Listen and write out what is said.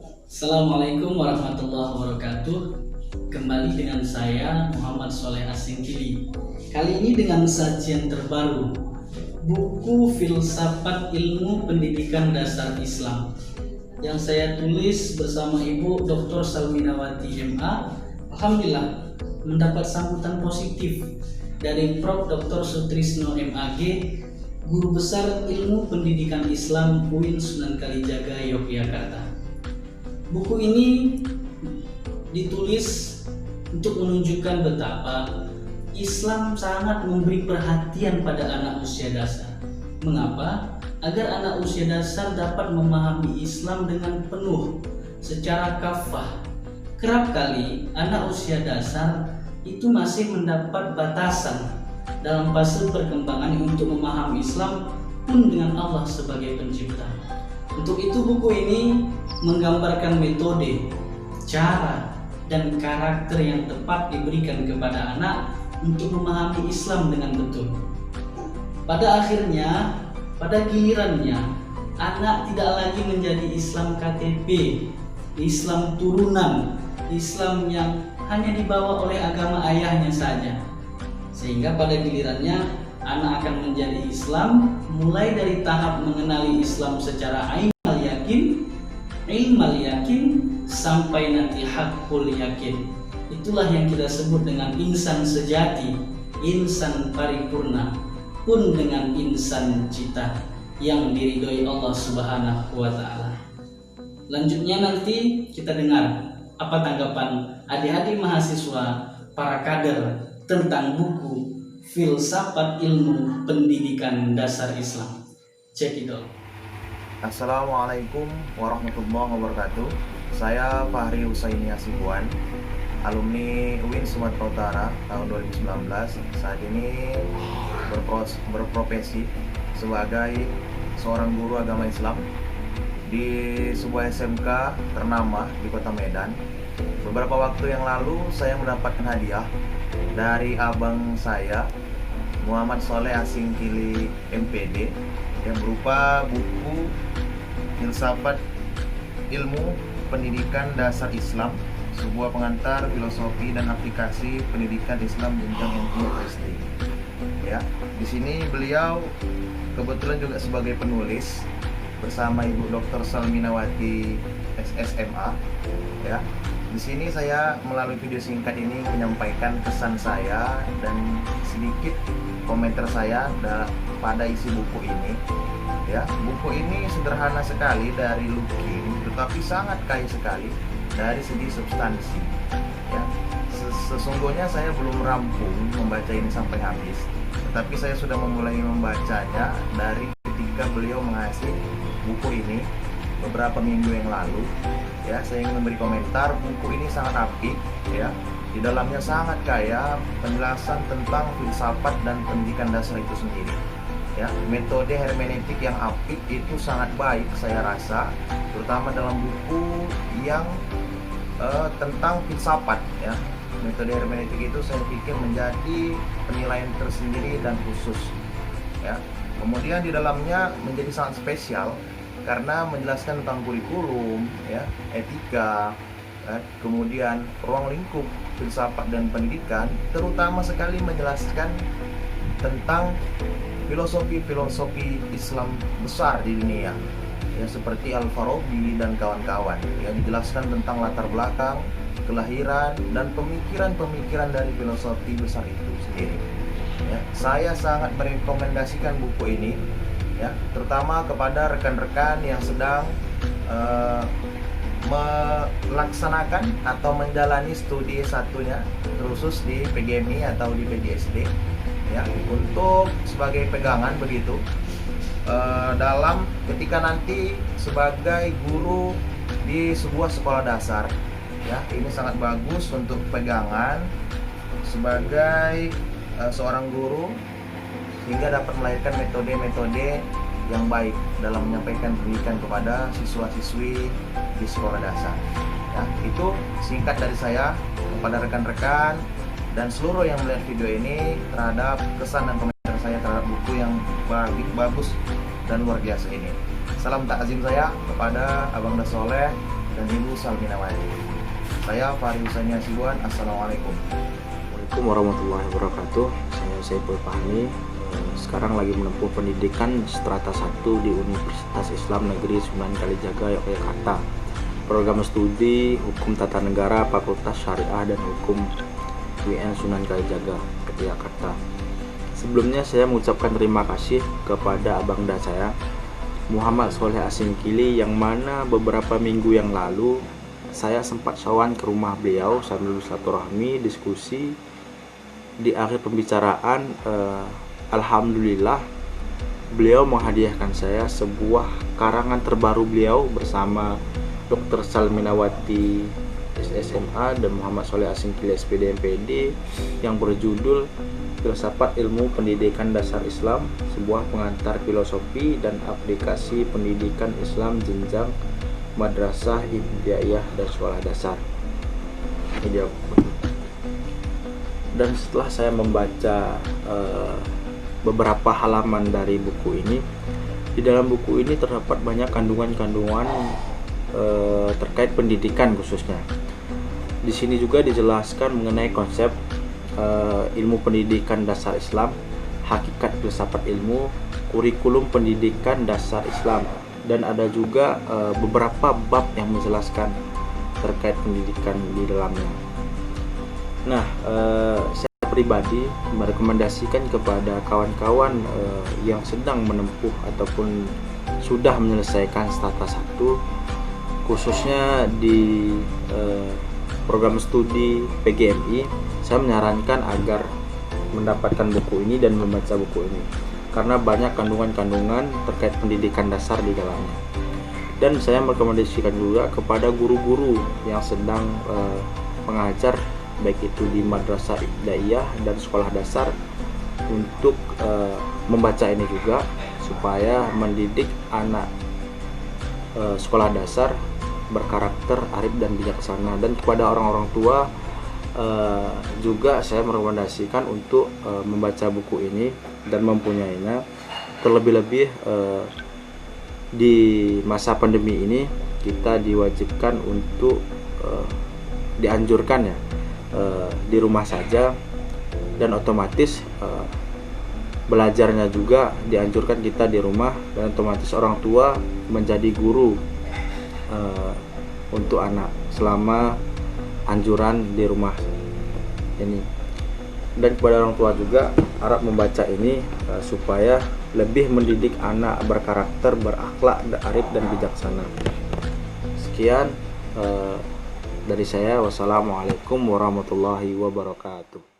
Assalamualaikum warahmatullahi wabarakatuh. Kembali dengan saya Muhammad Soleh Asingkili. Kali ini dengan sajian terbaru, buku Filsafat Ilmu Pendidikan Dasar Islam yang saya tulis bersama Ibu Dr. Salminawati MA. Alhamdulillah mendapat sambutan positif dari Prof. Dr. Sutrisno MAG, Guru Besar Ilmu Pendidikan Islam UIN Sunan Kalijaga, Yogyakarta. Buku ini ditulis untuk menunjukkan betapa Islam sangat memberi perhatian pada anak usia dasar. Mengapa? Agar anak usia dasar dapat memahami Islam dengan penuh secara kafah. Kerap kali anak usia dasar itu masih mendapat batasan dalam fase perkembangan untuk memahami Islam pun dengan Allah sebagai pencipta. Untuk itu buku ini menggambarkan metode, cara, dan karakter yang tepat diberikan kepada anak untuk memahami Islam dengan betul. Pada akhirnya, pada gilirannya, anak tidak lagi menjadi Islam KTP, Islam turunan, Islam yang hanya dibawa oleh agama ayahnya saja. Sehingga pada gilirannya, anak akan menjadi Islam mulai dari tahap mengenali Islam secara ainul yakin, ilmal yakin, sampai nanti hakul yakin. Itulah yang kita sebut dengan insan sejati, insan paripurna, pun dengan insan cita yang diridhoi Allah Subhanahu wa Ta'ala. Lanjutnya nanti kita dengar apa tanggapan adik-adik mahasiswa, para kader tentang buku Filsafat Ilmu Pendidikan Dasar Islam. Cekidot. Assalamualaikum warahmatullahi wabarakatuh. Saya Fahri Husaini Hasibuan, alumni UIN Sumatera Utara tahun 2019. Saat ini berprofesi sebagai seorang guru agama Islam di sebuah SMK ternama di Kota Medan. Beberapa waktu yang lalu saya mendapatkan hadiah dari abang saya, Muhammad Soleh Asingkili MPD, yang berupa buku Filsafat Ilmu Pendidikan Dasar Islam, sebuah pengantar filosofi dan aplikasi pendidikan Islam jenjang MA SD. Ya, di sini beliau kebetulan juga sebagai penulis bersama Ibu Dr. Salminawati SSMA. Ya, di sini saya melalui video singkat ini menyampaikan kesan saya dan sedikit komentar saya pada isi buku ini. Ya, buku ini sederhana sekali dari looking, tetapi sangat kaya sekali dari segi substansi. Ya, sesungguhnya saya belum rampung membaca ini sampai habis, tetapi saya sudah memulai membacanya dari ketika beliau mengasih buku ini beberapa minggu yang lalu. Ya, saya ingin memberi komentar, buku ini sangat apik. Ya, di dalamnya sangat kaya penjelasan tentang filsafat dan pendidikan dasar itu sendiri. Ya, metode hermeneutik yang apik itu sangat baik saya rasa, terutama dalam buku yang tentang filsafat. Ya, metode hermeneutik itu saya pikir menjadi penilaian tersendiri dan khusus. Ya, kemudian di dalamnya menjadi sangat spesial karena menjelaskan tentang kurikulum, ya, etika, kemudian ruang lingkup filsafat dan pendidikan, terutama sekali menjelaskan tentang filosofi-filosofi Islam besar di dunia, ya, seperti Al-Farabi dan kawan-kawan, yang dijelaskan tentang latar belakang, kelahiran, dan pemikiran-pemikiran dari filosofi besar itu sendiri. Ya, saya sangat merekomendasikan buku ini, ya, terutama kepada rekan-rekan yang sedang melaksanakan atau menjalani studi S1-nya khusus di PGMI atau di PGSD. Ya, untuk sebagai pegangan begitu dalam ketika nanti sebagai guru di sebuah sekolah dasar. Ya, ini sangat bagus untuk pegangan sebagai seorang guru sehingga dapat melahirkan metode-metode yang baik dalam menyampaikan pendidikan kepada siswa-siswi di sekolah dasar. Ya, itu singkat dari saya kepada rekan-rekan dan seluruh yang melihat video ini terhadap kesan dan komentar saya terhadap buku yang bagus dan luar biasa ini. Salam takzim saya kepada Abang Soleh dan Ibu Salminawati. Saya Fahri Husaini Hasibuan. Assalamualaikum. Assalamualaikum warahmatullahi wabarakatuh. Saya Saiful Fahmi. Sekarang lagi menempuh pendidikan strata 1 di Universitas Islam Negeri Sunan Kalijaga, Yogyakarta. Program studi Hukum Tata Negara, Fakultas Syariah dan Hukum UIN Sunan Kalijaga, Yogyakarta. Sebelumnya saya mengucapkan terima kasih kepada abangda saya, Muhammad Soleh Asingkili, yang mana beberapa minggu yang lalu saya sempat sowan ke rumah beliau sambil silaturahmi, diskusi. Di akhir pembicaraan, alhamdulillah beliau menghadiahkan saya sebuah karangan terbaru beliau bersama Dr. Salminawati SSMA dan Muhammad Soleh Asingkili SPD MPD yang berjudul Filsafat Ilmu Pendidikan Dasar Islam, sebuah pengantar filosofi dan aplikasi pendidikan Islam jenjang madrasah, ibtidaiyah dan sekolah dasar. Ini dia. Dan setelah saya membaca beberapa halaman dari buku ini, di dalam buku ini terdapat banyak kandungan-kandungan terkait pendidikan khususnya. Di sini juga dijelaskan mengenai konsep ilmu pendidikan dasar Islam, hakikat filsafat ilmu, kurikulum pendidikan dasar Islam, dan ada juga beberapa bab yang menjelaskan terkait pendidikan di dalamnya. Nah, saya pribadi merekomendasikan kepada kawan-kawan yang sedang menempuh ataupun sudah menyelesaikan strata 1, khususnya di program studi PGMI, saya menyarankan agar mendapatkan buku ini dan membaca buku ini karena banyak kandungan-kandungan terkait pendidikan dasar di dalamnya. Dan saya merekomendasikan juga kepada guru-guru yang sedang mengajar baik itu di madrasah ibtidaiyah dan sekolah dasar untuk membaca ini juga supaya mendidik anak sekolah dasar berkarakter arif dan bijaksana. Dan kepada orang-orang tua juga saya merekomendasikan untuk membaca buku ini dan mempunyainya. Terlebih-lebih di masa pandemi ini kita diwajibkan untuk dianjurkan ya di rumah saja, dan otomatis belajarnya juga dianjurkan kita di rumah, dan otomatis orang tua menjadi guru untuk anak selama anjuran di rumah ini. Dan kepada orang tua juga harap membaca ini supaya lebih mendidik anak berkarakter, berakhlak, arif dan bijaksana. Sekian dari saya. Wassalamualaikum warahmatullahi wabarakatuh.